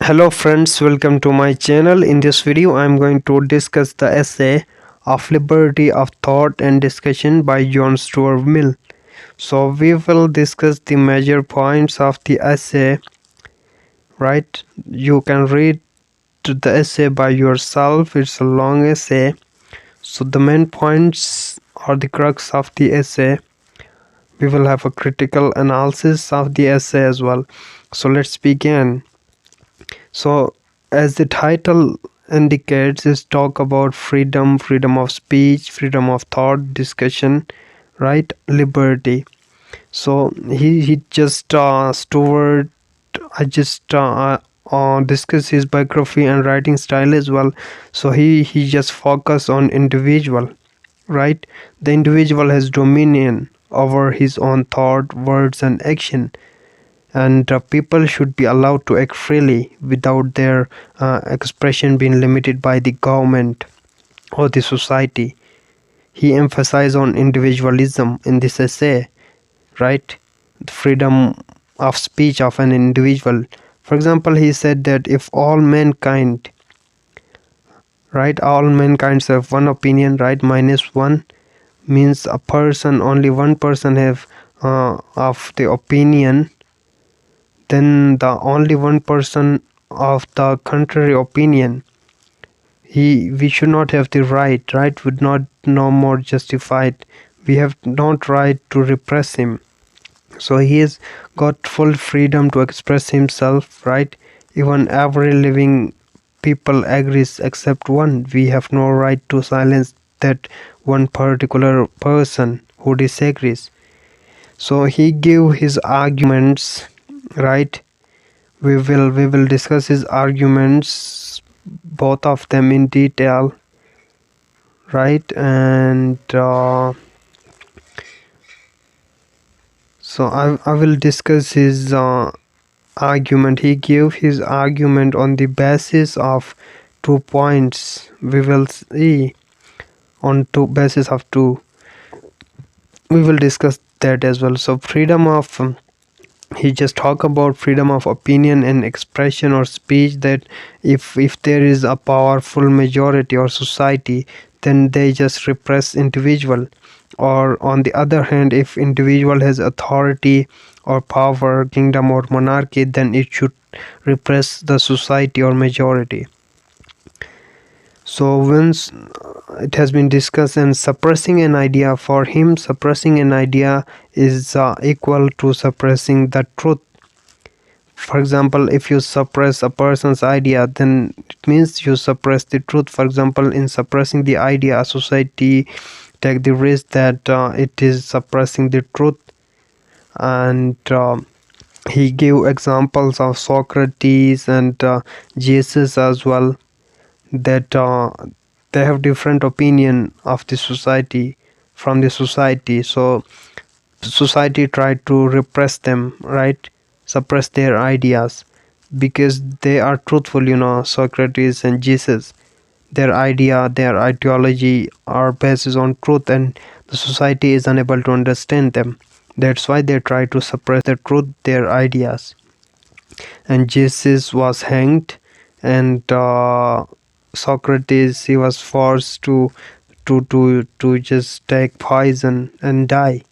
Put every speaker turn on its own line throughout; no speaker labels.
Hello friends, welcome to my channel. In this video I am going to discuss the essay of Liberty of Thought and Discussion by John Stuart Mill. So we will discuss the major points of the essay, right? You can read the essay by yourself. It's a long essay. So the main points are the crux of the essay. We will have a critical analysis of the essay as well. So let's begin. So, as the title indicates, is talk about freedom of speech, freedom of thought, discussion, right? Liberty. So he just Stuart. I just discuss his biography and writing style as well. So he just focus on individual, right? The individual has dominion over his own thought, words, and action, and people should be allowed to act freely without their expression being limited by the government or the society. He emphasized on individualism in this essay, right? The freedom of speech of an individual. For example, he said that if all mankind, right, all mankind have one opinion, right, minus one means a person, only one person have of the opinion, then the only one person of the contrary opinion, we should not have the right would not no more justified. We have not right to repress him. So he has got full freedom to express himself, right? Even every living people agrees except one. We have no right to silence that one particular person who disagrees. So he gave his arguments, right? We will discuss his arguments, both of them in detail, right? And so I will discuss his argument. He gave his argument on the basis of 2 points. We will see on two basis of two. We will discuss that as well. So freedom of he just talk about freedom of opinion and expression or speech, that if there is a powerful majority or society, then they just repress individual. Or on the other hand, if individual has authority or power, kingdom or monarchy, then it should repress the society or majority. So once it has been discussed, and suppressing an idea, for him suppressing an idea is equal to suppressing the truth. For example, if you suppress a person's idea, then it means you suppress the truth. For example, in suppressing the idea, a society take the risk that it is suppressing the truth. And he gave examples of Socrates and Jesus as well, that they have different opinion of the society from the society. So society tried to repress them, right? Suppress their ideas because they are truthful. Socrates and Jesus, their idea, their ideology are based on truth, and the society is unable to understand them. That's why they try to suppress the truth, their ideas. And Jesus was hanged, and Socrates, he was forced to just take poison and die.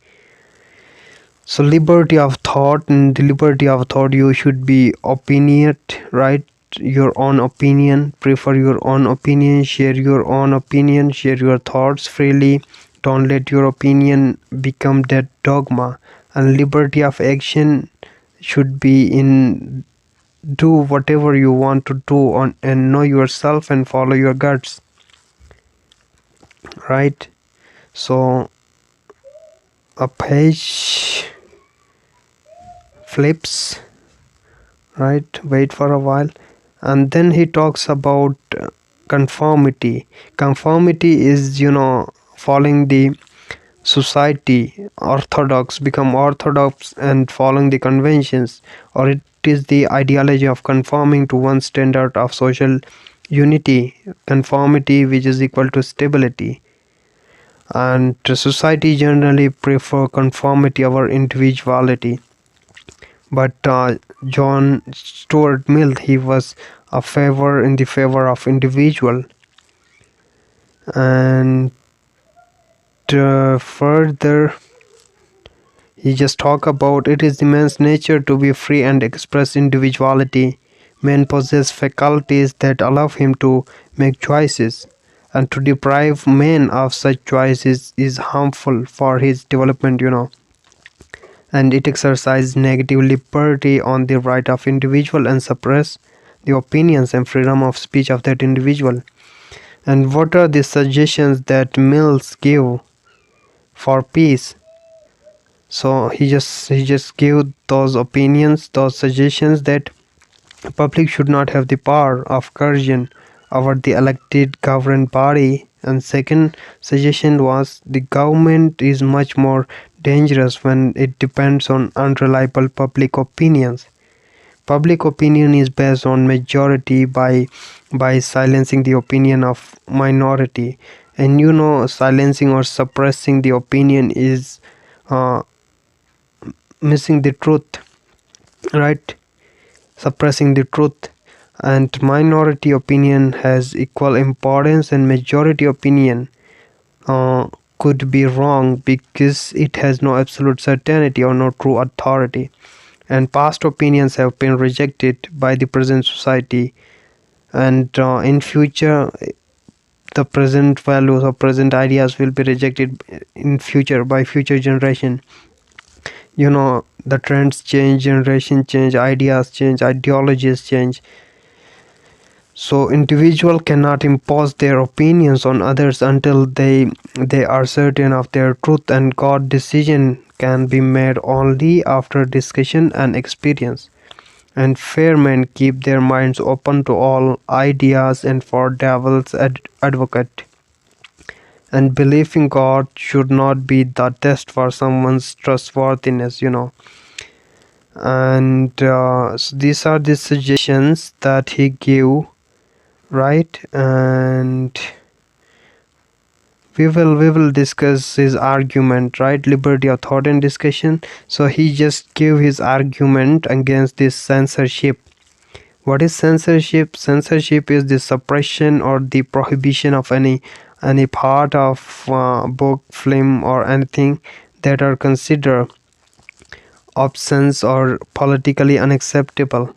So liberty of thought, and the liberty of thought, you should be opinionate, right? Your own opinion, prefer your own opinion, share your own opinion, share your thoughts freely. Don't let your opinion become that dogma. And liberty of action should be in do whatever you want to do on, and know yourself and follow your guts, right? So a page flips, right? Wait for a while. And then he talks about conformity. Conformity is following the society, orthodox, become orthodox and following the conventions, or it is the ideology of conforming to one standard of social unity, conformity, which is equal to stability. And society generally prefer conformity over individuality. But John Stuart Mill, he was in the favor of individual. And further, he just talk about it is the man's nature to be free and express individuality. Man possess faculties that allow him to make choices, and to deprive man of such choices is harmful for his development. And it exercises negative liberty on the right of individual and suppress the opinions and freedom of speech of that individual. And what are the suggestions that Mills give for peace? So he just gave those opinions, those suggestions that public should not have the power of coercion over the elected governed body. And second suggestion was the government is much more dangerous when it depends on unreliable public opinions. Public opinion is based on majority by silencing the opinion of minority. And silencing or suppressing the opinion is uh, missing the truth, right? Suppressing the truth. And minority opinion has equal importance, and majority opinion uh, could be wrong because it has no absolute certainty or no true authority. And past opinions have been rejected by the present society, and in future the present values or present ideas will be rejected in future by future generation. The trends change, generation change, ideas change, ideologies change. So individual cannot impose their opinions on others until they are certain of their truth, and God decision can be made only after discussion and experience. And fair men keep their minds open to all ideas, and for devil's advocate. And belief in God should not be the test for someone's trustworthiness. And so these are the suggestions that he gave, right? And we will discuss his argument, right? Liberty of thought and discussion. So he just gave his argument against this censorship. What is censorship? Censorship is the suppression or the prohibition of any part of book, film, or anything that are considered obscene or politically unacceptable,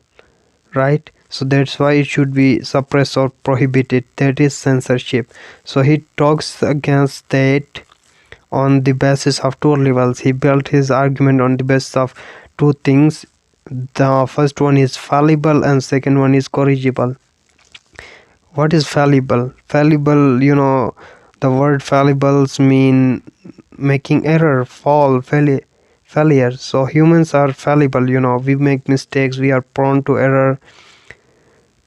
right? So that's why it should be suppressed or prohibited. That is censorship. So he talks against that on the basis of two levels. He built his argument on the basis of two things. The first one is fallible and second one is corrigible. What is fallible? Fallible, the word fallibles mean making error, failure. So humans are fallible, we make mistakes, we are prone to error,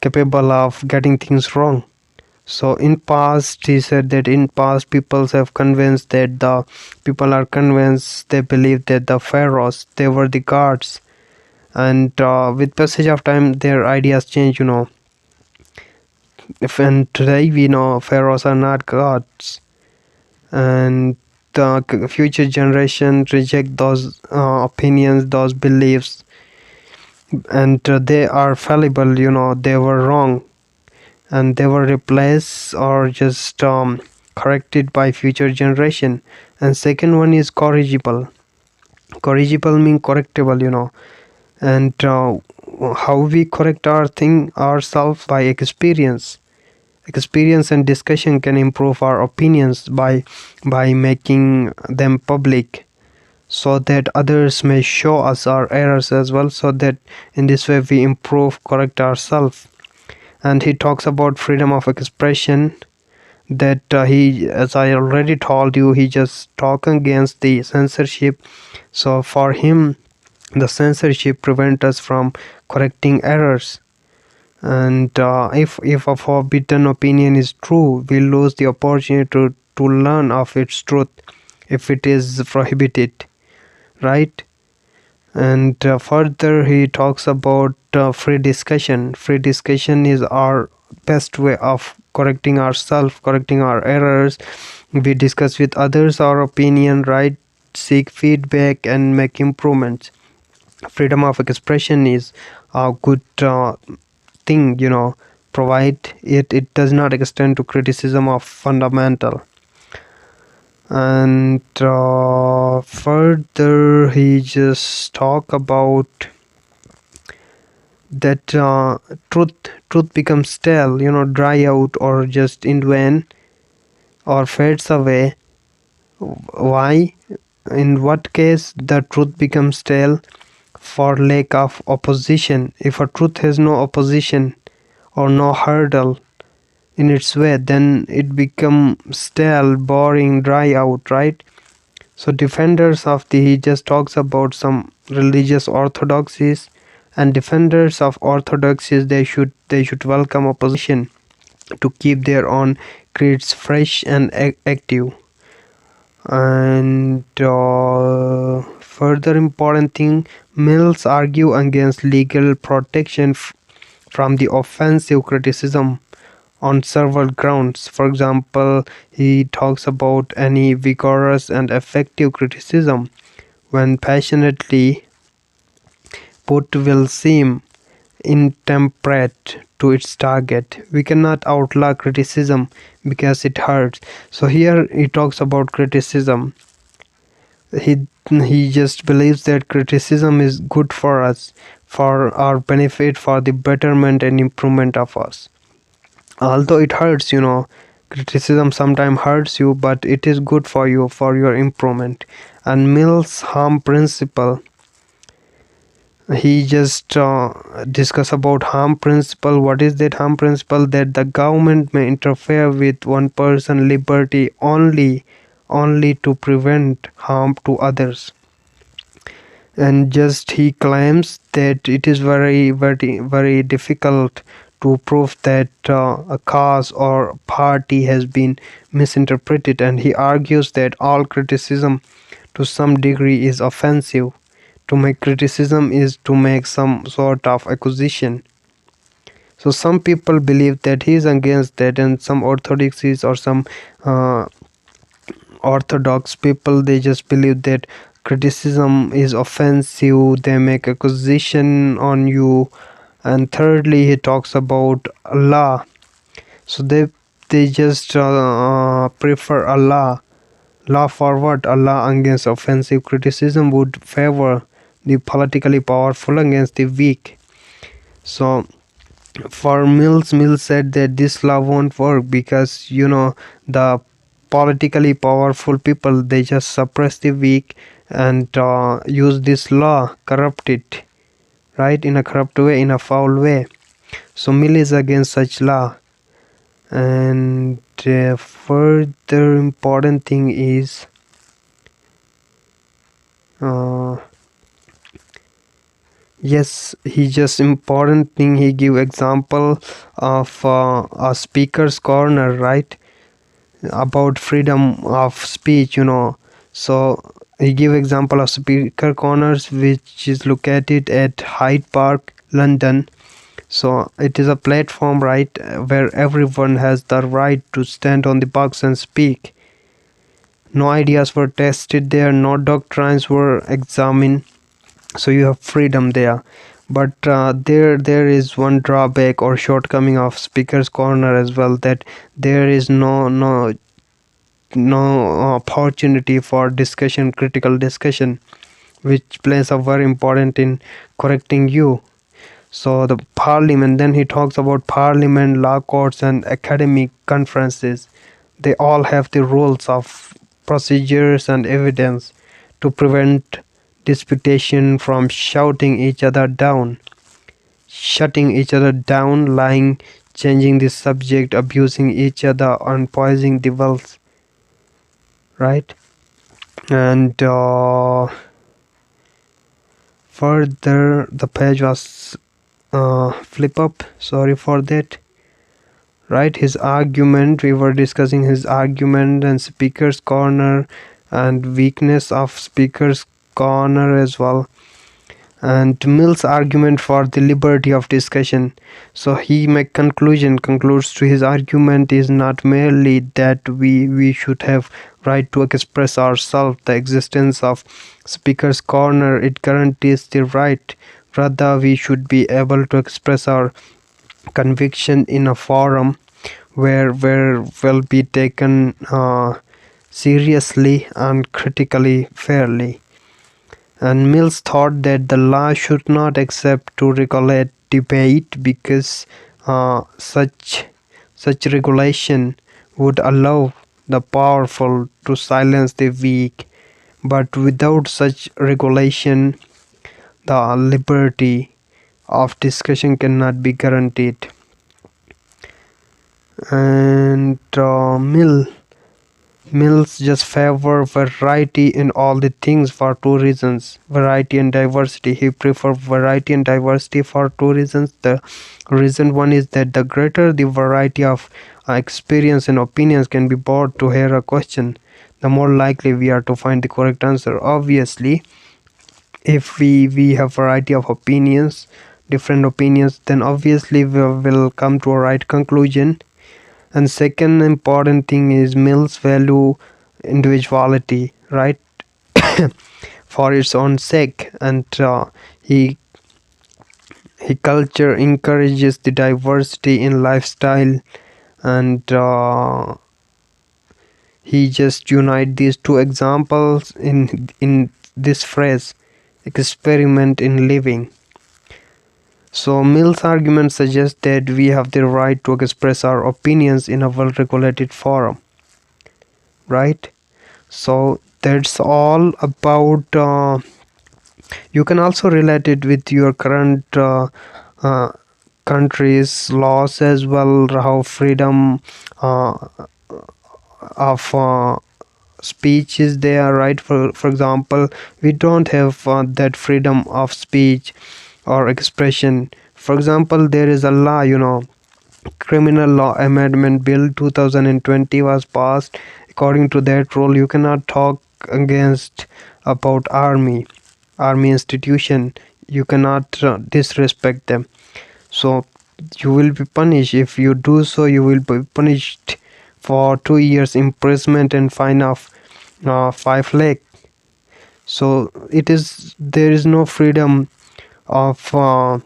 capable of getting things wrong. So in past, he said that in past people are convinced, they believe that the pharaohs, they were the gods. And with passage of time their ideas change. And today we know pharaohs are not gods, and the future generation reject those opinions, those beliefs, and they are fallible. They were wrong, and they were replaced or just corrected by future generation. And second one is corrigible. Corrigible mean correctable. And how we correct our thing ourselves by experience. Experience and discussion can improve our opinions by making them public, so that others may show us our errors as well, so that in this way we improve, correct ourselves. And he talks about freedom of expression, that he, as I already told you, he just talk against the censorship. So for him, the censorship prevent us from correcting errors. And if a forbidden opinion is true, we lose the opportunity to learn of its truth if it is prohibited, right? And further he talks about free discussion. Free discussion is our best way of correcting ourselves, correcting our errors. We discuss with others our opinion, right? Seek feedback and make improvements. freedom of expression is a good thing, provide it does not extend to criticism of fundamental. And further he just talk about that truth becomes stale, dry out, or just in vain, or fades away. Why? In what case the truth becomes stale? For lack of opposition. If a truth has no opposition or no hurdle in its way, then it becomes stale, boring, dry out, right? So defenders of he just talks about some religious orthodoxies, and defenders of orthodoxies, they should welcome opposition to keep their own creeds fresh and active. And further important thing, Mills argue against legal protection from the offensive criticism on several grounds. For example, he talks about any vigorous and effective criticism, when passionately put, will seem intemperate to its target. We cannot outlaw criticism because it hurts. So here he talks about criticism. He just believes that criticism is good for us, for our benefit, for the betterment and improvement of us. Although it hurts, criticism sometimes hurts you, but it is good for you, for your improvement. And Mill's harm principle, he just discuss about harm principle. What is that harm principle? That the government may interfere with one person's liberty only to prevent harm to others. And just he claims that it is very very very difficult to prove that a cause or party has been misinterpreted, and he argues that all criticism to some degree is offensive. To make criticism is to make some sort of accusation. So some people believe that he is against that, and some orthodoxies or some uh, orthodox people, they just believe that criticism is offensive, they make accusation on you. And thirdly, he talks about Allah. So they just prefer law for what? Allah against offensive criticism would favor the politically powerful against the weak. So for Mills said that this law won't work because the politically powerful people, they just suppress the weak and use this law, corrupt it, right, in a corrupt way, in a foul way. So Mill is against such law. And further important thing is uh, yes, he just important thing, he give example of a speaker's corner, right, about freedom of speech. So he give example of speaker corners, which is located at Hyde Park, London. So it is a platform, right, where everyone has the right to stand on the box and speak. No ideas were tested there, no doctrines were examined, so you have freedom there. But there is one drawback or shortcoming of speaker's corner as well, that there is no opportunity for discussion, critical discussion, which plays a very important in correcting you. So the parliament, then he talks about parliament, law courts, and academic conferences. They all have the rules of procedures and evidence to prevent disputation from shutting each other down, lying, changing the subject, abusing each other, and poisoning the wells, right? And further, the page was flip up, sorry for that, right? His argument, we were discussing his argument and speaker's corner and weakness of speaker's corner as well. And Mill's argument for the liberty of discussion. So he concludes to his argument is not merely that we should have right to express ourselves. The existence of speaker's corner, it guarantees the right. Rather, we should be able to express our conviction in a forum where will be taken seriously and critically fairly. And Mills thought that the law should not accept to regulate debate because such regulation would allow the powerful to silence the weak. But without such regulation, the liberty of discussion cannot be guaranteed. And Mills just favor variety in all the things for two reasons: variety and diversity. He prefer variety and diversity for two reasons. The reason one is that the greater the variety of experience and opinions can be brought to hear a question, the more likely we are to find the correct answer. Obviously, if we have variety of opinions, different opinions, then obviously we will come to a right conclusion. And second important thing is Mill's value individuality, right? For its own sake. And he culture encourages the diversity in lifestyle. And he just unite these two examples in this phrase: experiment in living. So Mill's argument suggests that we have the right to express our opinions in a well-regulated forum, right? So that's all about. You can also relate it with your current uh, country's laws as well. How freedom uh, of speech is there, right? For example, we don't have that freedom of speech or expression. For example, there is a law, criminal law amendment bill 2020 was passed. According to that rule, you cannot talk against about army institution. You cannot disrespect them. So you will be punished. If you do so, you will be punished for 2 years imprisonment and fine of 5 lakh. So there is no freedom of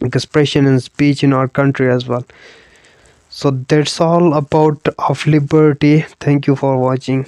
expression and speech in our country as well. So that's all about of liberty. Thank you for watching.